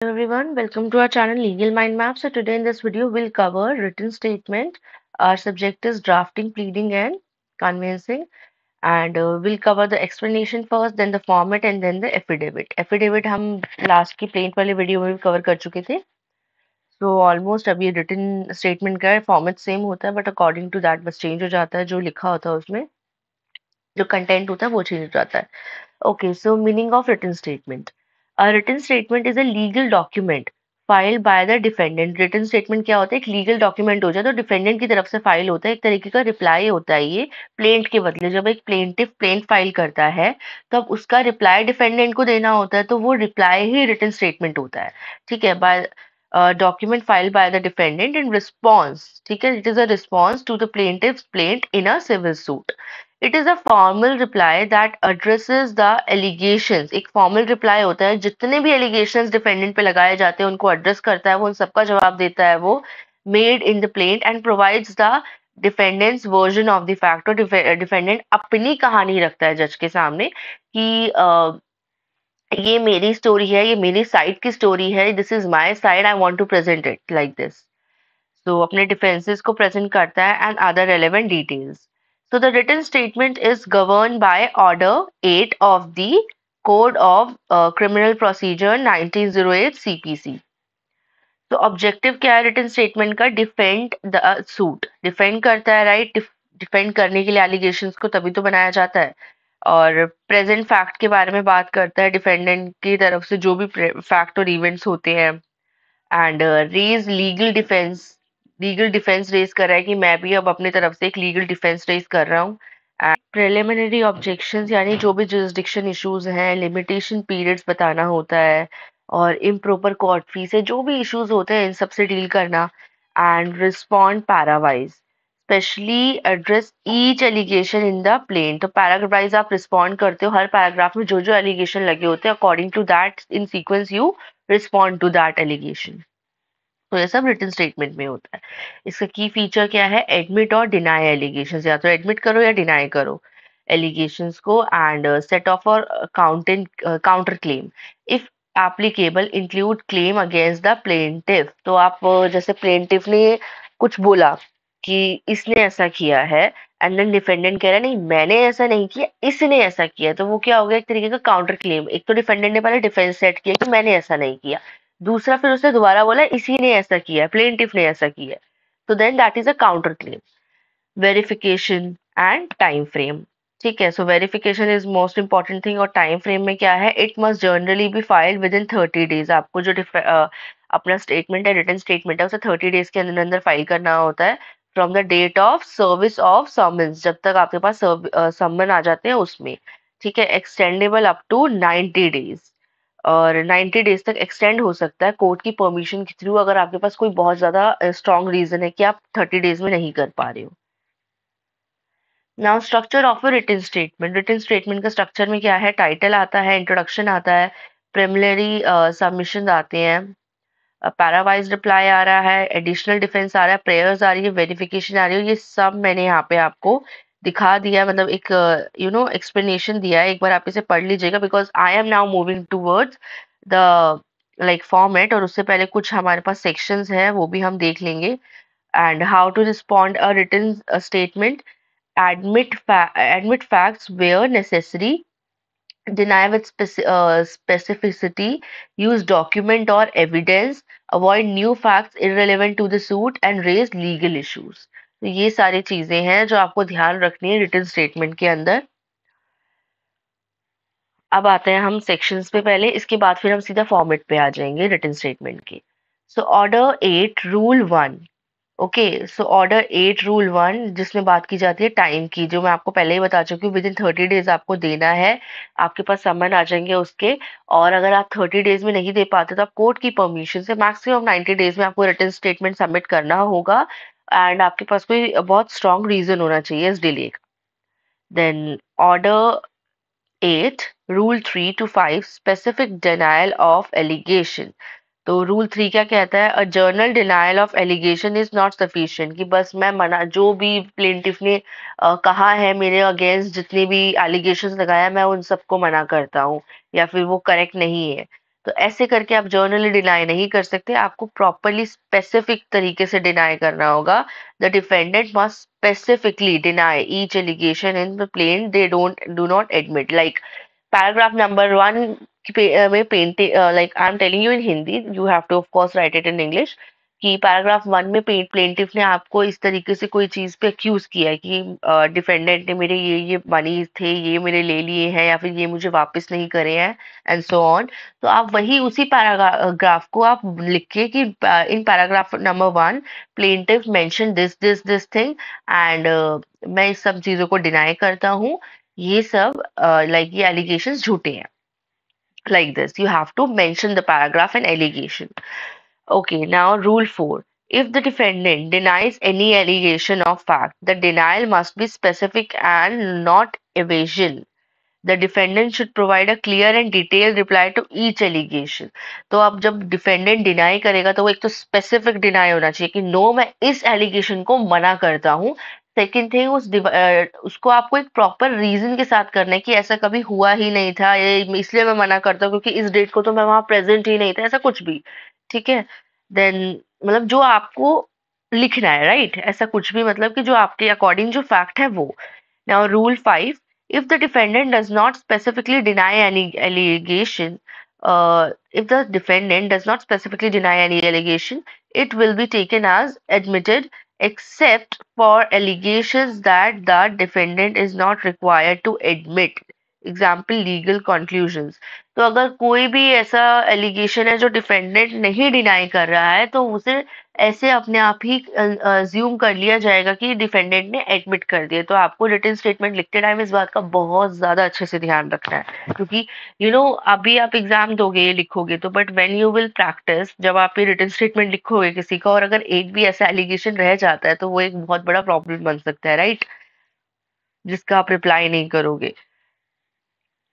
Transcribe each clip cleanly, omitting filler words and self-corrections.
Hello everyone, welcome to our channel Legal Mind Map. So today in this video we'll cover written statement. Our subject is drafting, pleading and convincing, and we'll cover the explanation first, then the format and then the affidavit. Affidavit हम last की plaint वाले video में भी cover कर चुके थे. So almost अभी written statement का format same होता है, but according to that बस change हो जाता है, जो लिखा होता है उसमें जो कंटेंट होता है वो चेंज हो जाता है. Okay, so meaning of written statement. A written statement is a legal document filed by the defendant. Written statement क्या होता है? एक legal document हो जाए तो defendant की तरफ से फाइल होता है, एक तरीके का रिप्लाई होता है ये प्लेंट के बदले. जब एक प्लेंटिफ प्लेंट फाइल करता है तो अब उसका रिप्लाई डिफेंडेंट को देना होता है, तो वो रिप्लाई ही रिटन स्टेटमेंट होता है. ठीक है, bye document filed by the defendant in response. ठीक है, it is a response to the plaintiff's plaint in a civil suit. It is a formal reply that addresses the allegations. एक formal reply होता है, जितने भी allegations defendant पे लगाए जाते हैं उनको address करता है, वो उन सबका जवाब देता है वो made in the plaint and provides the defendant's version of the fact. और defendant अपनी कहानी रखता है जज के सामने कि ये मेरी स्टोरी है, ये मेरी साइड की स्टोरी है, this is my side, I want to present it like this. So अपने डिफेंसेस को प्रेजेंट करता है and other relevant details. So the written statement is govern by order 8 of the code of criminal procedure 1908 CPC. तो objective क्या है written statement का? Defend the suit. Defend करता है, राइट? डिफेंड करने के लिए एलिगेशंस को तभी तो बनाया जाता है. और प्रेजेंट फैक्ट के बारे में बात करता है, डिफेंडेंट की तरफ से जो भी फैक्ट और इवेंट्स होते हैं. And raise legal defence. Legal defence raise कर रहा है कि मैं भी अब अपनी तरफ से एक लीगल डिफेंस रेज कर रहा हूँ. एंड प्रिलिमिनरी ऑब्जेक्शंस यानी जो भी जुरिसडिक्शन इश्यूज हैं, लिमिटेशन पीरियड्स बताना होता है, और इम्प्रॉपर कोर्ट फी से जो भी इश्यूज होते हैं इन सब से डील करना. And respond parawise, specially address each allegation in the plaint. तो पैराग्राफ वाइज आप रिस्पॉन्ड करते हो, हर पैराग्राफ में जो जो एलिगेशन लगे होते हैं according to that in sequence you respond to that allegation. तो ये सब रिटन स्टेटमेंट में होता है. इसका की फीचर क्या है? एडमिट और डिनाई एलिगेशंस. या तो एडमिट करो या डिनाई करो एलिगेशंस को. एंड सेट ऑफ और counter claim if applicable include claim against the plaintiff. तो आप जैसे प्लेंटिफ ने कुछ बोला कि इसने ऐसा किया है, एंड देन डिफेंडेंट कह रहा है नहीं मैंने ऐसा नहीं किया, इसने ऐसा किया, तो वो क्या हो गया? एक तरीके का काउंटर क्लेम. एक तो डिफेंडेंट ने पहले डिफेंस सेट किया कि मैंने ऐसा नहीं किया, दूसरा फिर उसने दोबारा बोला इसी ने ऐसा किया है, प्लेंटिफ ने ऐसा किया है. तो then that is a counter claim. Verification and time frame. ठीक है, so verification is most important thing. और टाइम फ्रेम में क्या है? It must generally be filed within 30 days. आपको जो अपना स्टेटमेंट है, रिटन स्टेटमेंट है, उसे 30 डेज के अंदर अंदर फाइल करना होता है from the date of service of summons. जब तक आपके पास समन आ जाते हैं उसमें. ठीक है, एक्सटेंडेबल अप टू 90 डेज. और 90 डेज तक एक्सटेंड हो सकता है कोर्ट की परमिशन के थ्रू, अगर आपके पास कोई बहुत ज्यादा स्ट्रॉन्ग रीजन है कि आप 30 डेज में नहीं कर पा रहे हो. Now structure of a written statement. Written statement का स्ट्रक्चर में क्या है? टाइटल आता है, इंट्रोडक्शन आता है, प्रिलिमिनरी सबमिशन आते हैं, पैरावाइज रिप्लाई आ रहा है, एडिशनल डिफेंस आ रहा है, प्रेयर्स आ रही है, वेरिफिकेशन आ रही है. ये सब मैंने यहाँ पे आपको दिखा दिया, मतलब एक एक्सप्लेनेशन दिया है. एक बार आप इसे पढ़ लीजिएगा because I am now moving towards the like format. और उससे पहले कुछ हमारे पास सेक्शंस है वो भी हम देख लेंगे. And how to respond a written statement. Admit facts where necessary, deny with specificity, use document or evidence, avoid new facts irrelevant to the suit and raise legal issues. तो ये सारी चीजें हैं जो आपको ध्यान रखनी है रिटन स्टेटमेंट के अंदर. अब आते हैं हम सेक्शंस पे पहले, इसके बाद फिर हम सीधा फॉर्मेट पे आ जाएंगे रिटन स्टेटमेंट के. So order 8 rule 1. Okay, so order 8 rule 1 जिसमें बात की जाती है टाइम की, जो मैं आपको पहले ही बता चुकी हूँ, विद इन 30 डेज आपको देना है. आपके पास समन आ जाएंगे उसके. और अगर आप 30 डेज में नहीं दे पाते तो आप कोर्ट की परमिशन से मैक्सिमम 90 डेज में आपको रिटन स्टेटमेंट सबमिट करना होगा. एंड आपके पास कोई बहुत स्ट्रॉन्ग रीजन होना चाहिए इस डिले का. Then order 8 rule 3 to 5 specific denial of allegation. तो रूल 3 क्या कहता है? A general denial of allegation is not sufficient. कि बस मैं मना, जो भी प्लेंटिफ ने कहा है मेरे अगेंस्ट, जितने भी एलिगेशंस लगाया मैं उन सबको मना करता हूँ या फिर वो करेक्ट नहीं है. तो ऐसे करके आप जर्नली डिनाई नहीं कर सकते, आपको प्रॉपरली स्पेसिफिक तरीके से डिनाई करना होगा. The defendant must specifically deny each allegation in the plaint they don't do not admit. Like paragraph number 1 में painting, like I am telling you in Hindi, you have to of course write it in English, कि paragraph 1 में plaintiff ने आपको इस तरीके से कोई चीज पे अक्यूज किया है कि डिफेंडेंट ने मेरे ये मनी थे, ये मेरे ले लिए हैं, या फिर ये मुझे वापस नहीं करे हैं, एंड सो ऑन. तो आप वही उसी पैराग्राफ को आप लिख के कि in paragraph number 1 plaintiff mention this thing, and मैं इस सब चीजों को डिनाई करता हूँ, ये सब लाइक ये एलिगेशंस झूठे हैं. Like this, you have to mention the paragraph and allegation. Okay, now rule 4. If the defendant denies any allegation of fact, the denial must be specific and not evasion. The defendant should provide a clear and detailed reply to each allegation. तो अब जब defendant deny करेगा तो वो एक तो specific deny होना चाहिए कि नो, मैं इस एलिगेशन को मना करता हूँ. सेकेंड थिंग, उसको आपको एक प्रॉपर रीजन के साथ करना है कि ऐसा कभी हुआ ही नहीं था, ये इसलिए मैं मना करता हूँ क्योंकि इस डेट को तो मैं वहां प्रेजेंट ही नहीं था, ऐसा कुछ भी. ठीक है. देन मतलब जो आपको लिखना है, राइट, ऐसा कुछ भी, मतलब कि जो आपके अकॉर्डिंग जो फैक्ट है वो. Now, Rule 5. If the defendant does not specifically deny any allegation, if the defendant does not specifically deny any allegation, it will be taken as admitted except for allegations that the defendant is not required to admit. Example, legal conclusions. तो अगर कोई भी ऐसा allegation है जो defendant नहीं deny कर रहा है, तो उसे ऐसे अपने आप ही अज्यूम कर लिया जाएगा कि डिफेंडेंट ने एडमिट कर दिया. तो आपको रिटन स्टेटमेंट लिखते टाइम इस बात का बहुत ज्यादा अच्छे से ध्यान रखना है, क्योंकि अभी आप एग्जाम दोगे, ये लिखोगे तो, but when you will practice, जब आप ये रिटन स्टेटमेंट लिखोगे किसी का और अगर एक भी ऐसा एलिगेशन रह जाता है तो वो एक बहुत बड़ा प्रॉब्लम बन सकता है, राइट, जिसका आप रिप्लाई नहीं करोगे.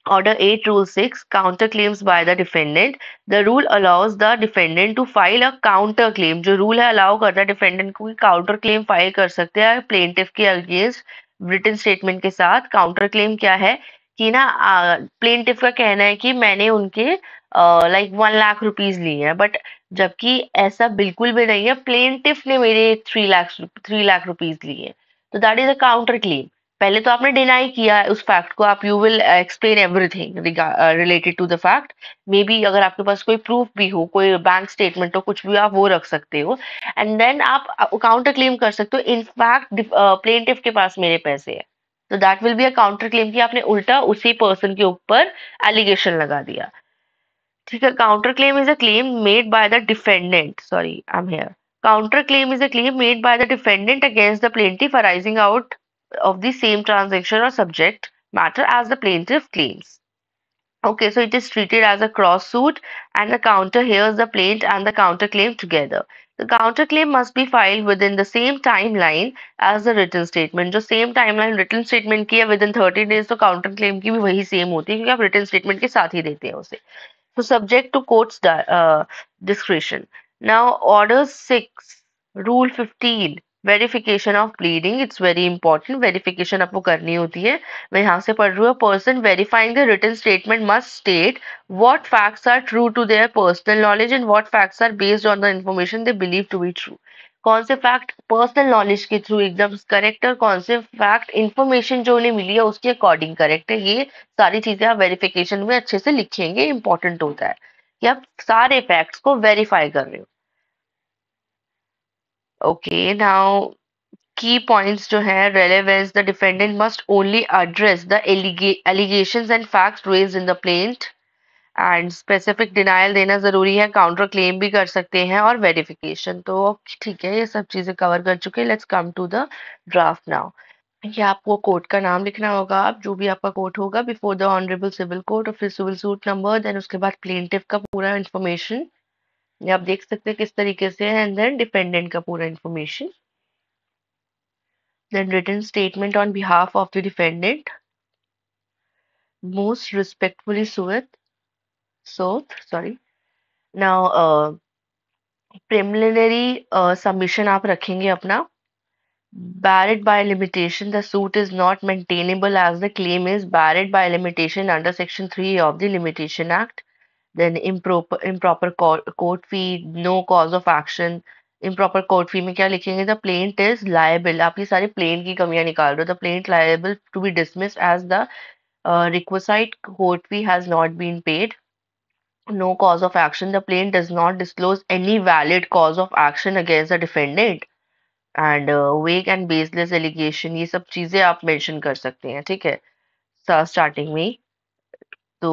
Order 8, Rule 6, counterclaims by the defendant. The rule allows the defendant to file a counterclaim. जो rule है allow करता है defendant को कि counter claim file कर सकते हैं plaintiff के against written statement के साथ. counter claim क्या है कि ना, plaintiff का कहना है कि मैंने उनके लाइक 1 लाख रुपीज लिए हैं, बट जबकि ऐसा बिल्कुल भी नहीं है, plaintiff ने मेरे 3 लाख रुपीज लिए हैं. तो that is a counter claim. पहले तो आपने डिनाई किया है उस फैक्ट को, आप you will explain everything related to the fact. Maybe अगर आपके पास कोई प्रूफ भी हो, कोई बैंक स्टेटमेंट हो, कुछ भी, आप वो रख सकते हो, एंड देन आप काउंटर क्लेम कर सकते हो. इनफैक्ट प्लेंटिफ के पास मेरे पैसे है, तो that will be a counter claim कि आपने उल्टा उसी पर्सन के ऊपर एलिगेशन लगा दिया. ठीक है. Counter claim is a claim made by the defendant, sorry I am here. Counter claim is a claim made by the defendant against the plaintiff arising out of the same transaction or subject matter as the plaintiff claims. Okay, so it is treated as a cross suit, and the counter hears the plaint and the counter claim together. The counter claim must be filed within the same timeline as the written statement. जो same timeline written statement की है within 30 days, तो counter claim की भी वही same होती है क्योंकि आप written statement के साथ ही देते हैं उसे. So subject to court's discretion. Now, Order 6, Rule 15, verification of pleading. It's very important. Verification आपको करनी होती है. मैं यहाँ से पढ़ रही हूँ. A person verifying the written statement must state what facts are true to their personal knowledge and what facts are based on the information they believe to be true. कौन से फैक्ट पर्सनल नॉलेज के through एकदम correct, और कौन से fact information जो उन्हें मिली है उसके अकॉर्डिंग करेक्ट है. ये सारी चीजें आप वेरिफिकेशन में अच्छे से लिखेंगे. इंपॉर्टेंट होता है कि आप सारे फैक्ट्स को वेरीफाई कर रहे हो. ओके, नाउ की पॉइंट्स जो है, relevance. The defendant must only address the allegations and facts raised in the plaint, and specific denial देना जरूरी है. काउंटर क्लेम भी कर सकते हैं और वेरिफिकेशन. तो ठीक है, ये सब चीजें कवर कर चुके हैं. Let's come to the draft now. ये आपको कोर्ट का नाम लिखना होगा, आप जो भी आपका कोर्ट होगा, before the honourable civil court, और फिर सिविल सूट नंबर, देन उसके बाद प्लेंटिफ का पूरा इन्फॉर्मेशन, ये आप देख सकते हैं किस तरीके से है, एंड देन डिपेंडेंट का पूरा information, then written statement on behalf of the defendant, most respectfully sheweth sorry. Now preliminary submission आप रखेंगे अपना. Barred by limitation, the suit is not maintainable as the claim is barred by limitation under Section 3 of the Limitation Act. Then improper court fee, no cause of action. Improper court fee में क्या लिखेंगे? The plaint is liable, आप ये सारी plaint की कमियां निकाल रहे हो। The plaint liable to be dismissed as the requisite court fee has not been paid. No cause of action. The plaintiff does not disclose any valid cause of action against the defendant. And weak and baseless allegation, ये सब चीजें आप mention कर सकते हैं, ठीक है, starting में ही। तो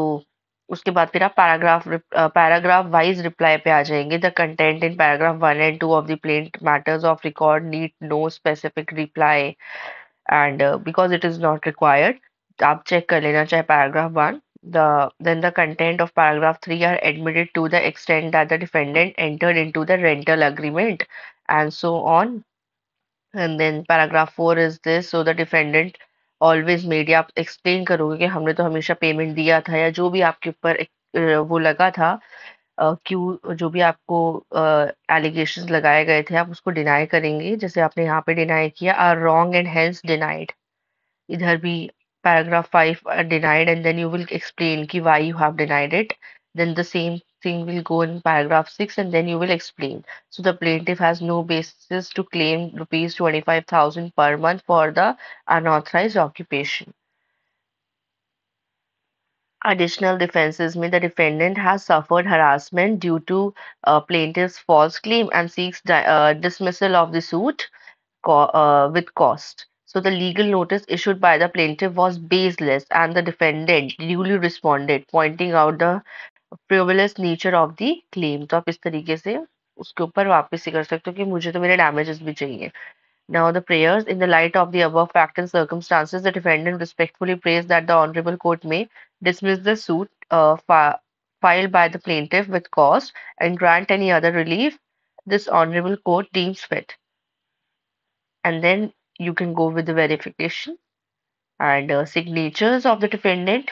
उसके बाद फिर आप पैराग्राफ वाइज रिप्लाई पे आ जाएंगे। The content in paragraph 1 and 2 of the plaint matters of record need no specific reply and because it is not required. आप चेक कर लेना चाहे paragraph 1। Then the content of paragraph 3 are admitted to the extent that the defendant entered into the rental agreement and so on. And then paragraph 4 is this, so the defendant always made, या आप explain करोगे कि हमने तो हमेशा payment दिया था, या जो भी आपके ऊपर वो लगा था, क्यों जो भी आपको एलिगेशंस लगाए गए थे, आप उसको डिनाई करेंगे जैसे आपने यहाँ पे डिनाई किया, are wrong and hence denied. इधर भी paragraph 5 denied, and then you will explain ki why you have denied it. Then the same thing will go in paragraph 6, and then you will explain. So the plaintiff has no basis to claim rupees 25,000 per month for the unauthorized occupation. Additional defenses mean the defendant has suffered harassment due to plaintiff's false claim and seeks dismissal of the suit with cost. So the legal notice issued by the plaintiff was baseless and the defendant duly responded, pointing out the frivolous nature of the claim. तो आप इस तरीके से उसके ऊपर वापस ही कर सकते हो कि मुझे तो मेरे damages भी चाहिए. Now the prayers, in the light of the above fact and circumstances, the defendant respectfully prays that the Honorable Court may dismiss the suit filed by the plaintiff with cause and grant any other relief this Honorable Court deems fit. And then you can go with the verification and signatures of the defendant.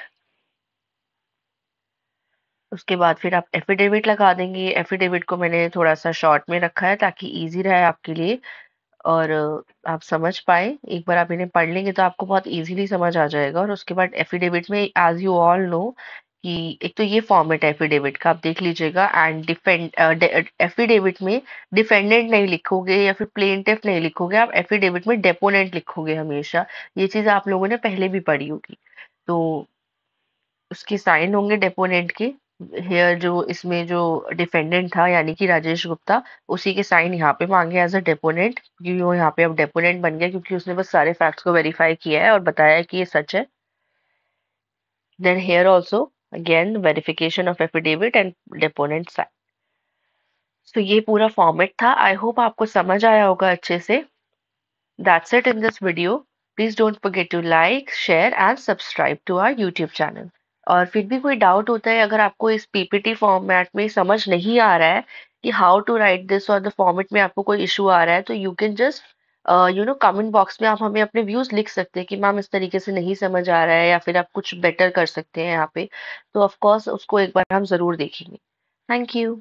उसके बाद फिर आप affidavit लगा देंगे। Affidavit को मैंने थोड़ा सा शॉर्ट में रखा है ताकि इजी रहे आपके लिए और आप समझ पाए। एक बार आप इन्हें पढ़ लेंगे तो आपको बहुत इजीली समझ आ जाएगा। और उसके बाद एफिडेविट में एज यू ऑल नो कि एक तो ये फॉर्मेट है एफिडेविट का, आप देख लीजिएगा। एंड एफिडेविट में डिफेंडेंट नहीं लिखोगे या फिर प्लेंटिफ नहीं लिखोगे, आप एफिडेविट में डेपोनेंट लिखोगे हमेशा। ये चीज आप लोगों ने पहले भी पढ़ी होगी। तो उसके साइन होंगे डेपोनेंट के। हेयर जो इसमें जो डिफेंडेंट था यानी कि राजेश गुप्ता, उसी के साइन यहाँ पे मांगे एज अ डेपोनेंट, क्योंकि वो यहाँ पे अब डेपोनेंट बन गया क्योंकि उसने बस सारे फैक्ट्स को वेरीफाई किया है और बताया है कि ये सच है। Then here also again verification of affidavit and deponent sign. तो ये पूरा फॉर्मेट था। आई होप आपको समझ आया होगा अच्छे से। That's it in this video. Please don't forget to like, share and subscribe to our YouTube channel. और फिर भी कोई डाउट होता है, अगर आपको इस पीपीटी फॉर्मेट में समझ नहीं आ रहा है कि हाउ टू राइट दिस, और द फॉर्मेट में आपको कोई इशू आ रहा है, तो you can just comment box में आप हमें अपने व्यूज लिख सकते हैं कि मैम इस तरीके से नहीं समझ आ रहा है या फिर आप कुछ बेटर कर सकते हैं यहाँ पे। तो ऑफ कोर्स उसको एक बार हम जरूर देखेंगे। Thank you.